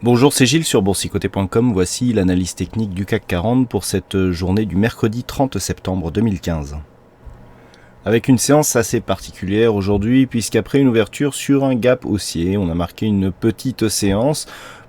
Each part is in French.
Bonjour, c'est Gilles sur boursicoté.com. Voici l'analyse technique du CAC 40 pour cette journée du mercredi 30 septembre 2015. Avec une séance assez particulière aujourd'hui, puisqu'après une ouverture sur un gap haussier, on a marqué une petite séance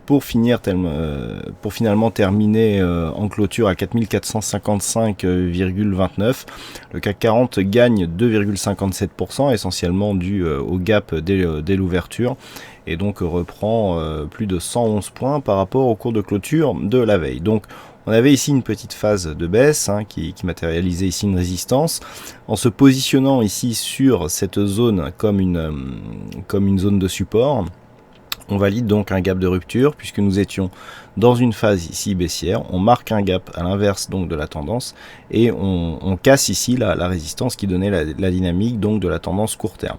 pour finalement terminer en clôture à 4455,29. Le CAC 40 gagne 2,57%, essentiellement dû au gap dès l'ouverture, et donc reprend plus de 111 points par rapport au cours de clôture de la veille. Donc on avait ici une petite phase de baisse qui matérialisait ici une résistance. En se positionnant ici sur cette zone comme une zone de support, on valide donc un gap de rupture puisque nous étions dans une phase ici baissière. On marque un gap à l'inverse donc de la tendance et on casse ici la résistance qui donnait la dynamique donc de la tendance court terme.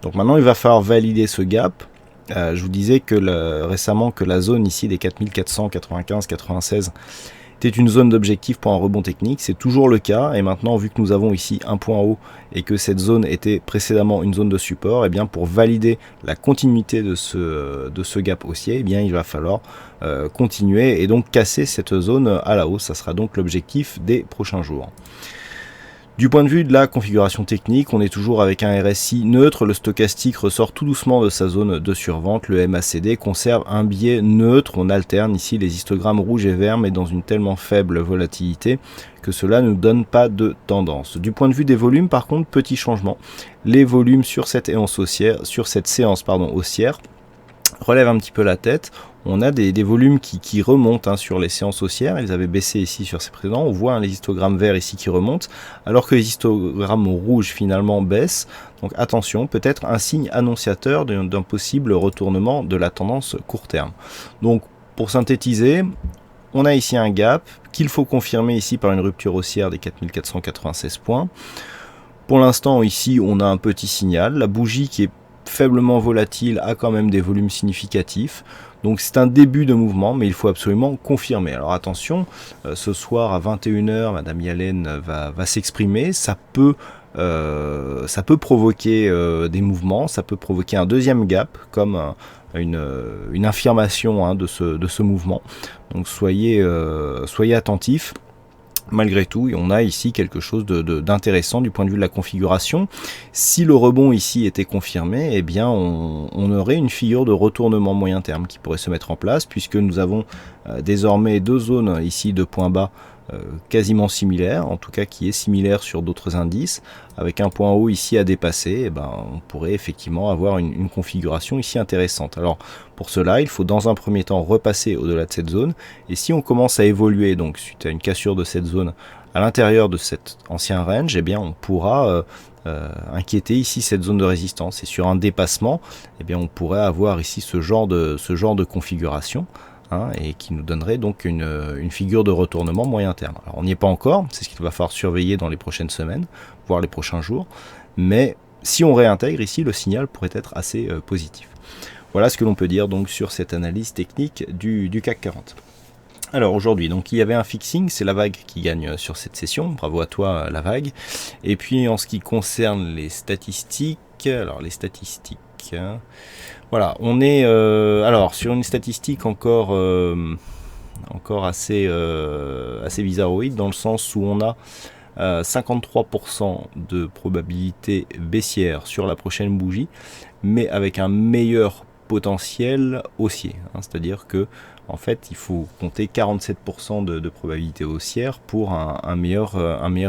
Donc maintenant il va falloir valider ce gap. Je vous disais que récemment que la zone ici des 4495-96 était une zone d'objectif pour un rebond technique, c'est toujours le cas, et maintenant vu que nous avons ici un point haut et que cette zone était précédemment une zone de support, et bien pour valider la continuité de ce gap haussier, et bien il va falloir continuer et donc casser cette zone à la hausse. Ça sera donc l'objectif des prochains jours. Du point de vue de la configuration technique, on est toujours avec un RSI neutre, le stochastique ressort tout doucement de sa zone de survente, le MACD conserve un biais neutre, on alterne ici les histogrammes rouges et verts mais dans une tellement faible volatilité que cela ne donne pas de tendance. Du point de vue des volumes par contre, petit changement, les volumes sur cette séance haussière relèvent un petit peu la tête. On a des volumes qui remontent sur les séances haussières. Ils avaient baissé ici sur ces précédents. On voit les histogrammes verts ici qui remontent, alors que les histogrammes rouges finalement baissent. Donc attention, peut-être un signe annonciateur d'un possible retournement de la tendance court terme. Donc pour synthétiser, on a ici un gap qu'il faut confirmer ici par une rupture haussière des 4496 points. Pour l'instant ici on a un petit signal. La bougie qui est faiblement volatile a quand même des volumes significatifs. Donc c'est un début de mouvement, mais il faut absolument confirmer. Alors attention, ce soir à 21h, Madame Yellen va s'exprimer. Ça peut provoquer des mouvements, ça peut provoquer un deuxième gap, comme une affirmation de ce mouvement. Donc soyez attentifs. Malgré tout, on a ici quelque chose d'intéressant du point de vue de la configuration. Si le rebond ici était confirmé, eh bien on aurait une figure de retournement moyen terme qui pourrait se mettre en place, puisque nous avons désormais deux zones ici de points bas quasiment similaires, en tout cas qui est similaire sur d'autres indices, avec un point haut ici à dépasser. On pourrait effectivement avoir une configuration ici intéressante. Alors pour cela, il faut dans un premier temps repasser au-delà de cette zone, et si on commence à évoluer donc suite à une cassure de cette zone à l'intérieur de cet ancien range, eh bien on pourra inquiéter ici cette zone de résistance, et sur un dépassement, eh bien on pourrait avoir ici ce genre de configuration. Et qui nous donnerait donc une figure de retournement moyen terme. Alors on n'y est pas encore, c'est ce qu'il va falloir surveiller dans les prochaines semaines, voire les prochains jours, mais si on réintègre ici, le signal pourrait être assez positif. Voilà ce que l'on peut dire donc sur cette analyse technique du CAC 40. Alors aujourd'hui, donc il y avait un fixing, c'est la vague qui gagne sur cette session, bravo à toi la vague. Et puis en ce qui concerne les statistiques, voilà, on est alors sur une statistique encore assez bizarroïde, dans le sens où on a 53% de probabilité baissière sur la prochaine bougie, mais avec un meilleur potentiel haussier, c'est-à-dire que en fait il faut compter 47% de probabilité haussière pour un meilleur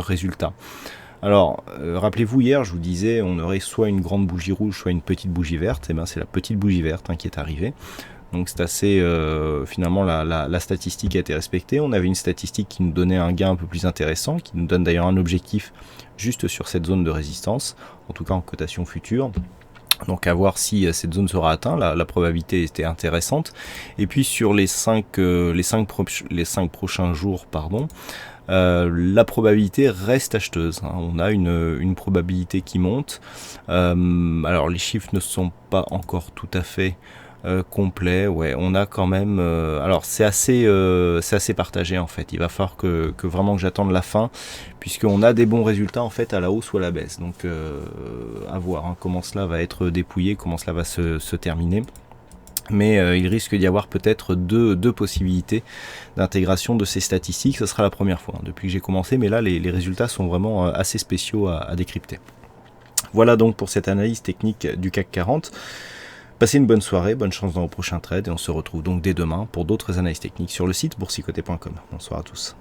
résultat. Alors, rappelez-vous, hier, je vous disais, on aurait soit une grande bougie rouge, soit une petite bougie verte. Et bien, c'est la petite bougie verte qui est arrivée. Donc, c'est assez, finalement, la statistique a été respectée. On avait une statistique qui nous donnait un gain un peu plus intéressant, qui nous donne d'ailleurs un objectif juste sur cette zone de résistance, en tout cas en cotation future. Donc à voir si cette zone sera atteinte, la probabilité était intéressante. Et puis sur les 5 prochains jours, la probabilité reste acheteuse. On a une probabilité qui monte. Alors les chiffres ne sont pas encore tout à fait complets. Ouais, on a quand même. Alors c'est assez partagé en fait. Il va falloir que vraiment que j'attende la fin, puisqu'on a des bons résultats en fait à la hausse ou à la baisse. Donc à voir comment cela va être dépouillé, comment cela va se terminer. mais il risque d'y avoir peut-être deux possibilités d'intégration de ces statistiques. Ce sera la première fois depuis que j'ai commencé, mais là les résultats sont vraiment assez spéciaux à décrypter. Voilà donc pour cette analyse technique du CAC 40. Passez une bonne soirée, bonne chance dans vos prochains trades, et on se retrouve donc dès demain pour d'autres analyses techniques sur le site boursicoté.com. Bonsoir à tous.